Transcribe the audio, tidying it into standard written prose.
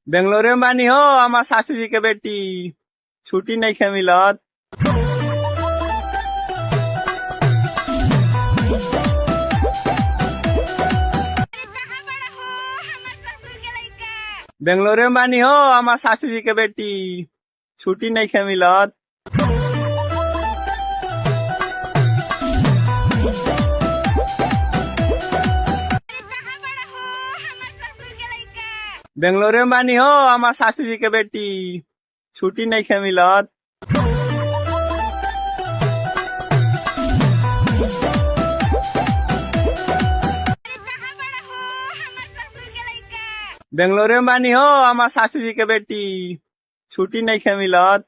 बेंगलोरे में बानी हो हमार सासू जी के बेटी। छुट्टी नहीं खे मिलत। बेंगलोरे में बानी हो हमार सासू जी के बेटी। छुट्टी नहीं खे मिलत। बेंगलोरे में बानी हो हमार सासू जी के बेटी। छुट्टी नहीं खे मिलत। बेंगलोरे में बानी हो हमार सासू जी के बेटी। छुट्टी नहीं खे मिलत।